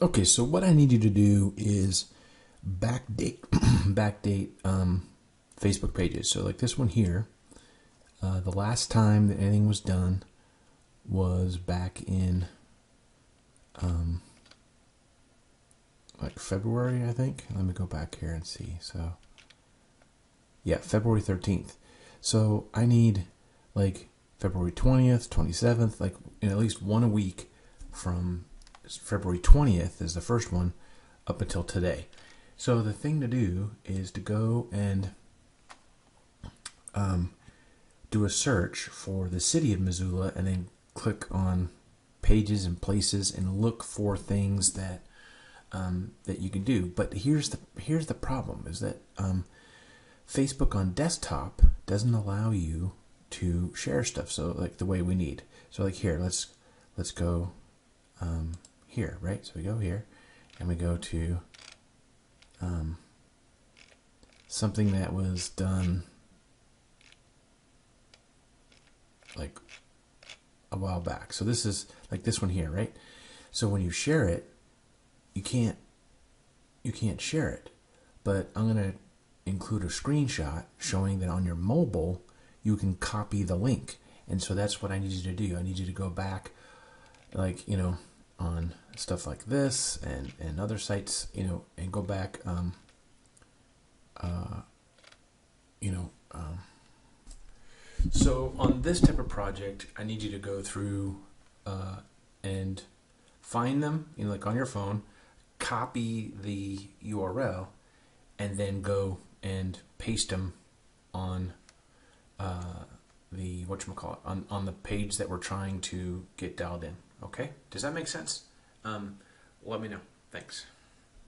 Okay, so what I need you to do is backdate backdate Facebook pages. So like this one here, the last time that anything was done was back in like February, I think. Let me go back here and see. So yeah, February 13th. So I need like February 20th, 27th, like at least one a week from February 20th is the first one up until today. So the thing to do is to go and do a search for the city of Missoula and then click on pages and places and look for things that that you can do. But here's the problem is that Facebook on desktop doesn't allow you to share stuff. So like the way we need. So like here, let's go here, right? So we go here and we go to something that was done like a while back. So this is like this one here, right? So when you share it, you can't share it. But I'm going to include a screenshot showing that on your mobile you can copy the link. And so that's what I need you to do. I need you to go back, like, you know, on stuff like this and other sites, you know, and go back so on this type of project, I need you to go through and find them, you know, like on your phone, copy the URL, and then go and paste them on the whatchamacallit, on the page that we're trying to get dialed in. Okay? Does that make sense? Let me know. Thanks.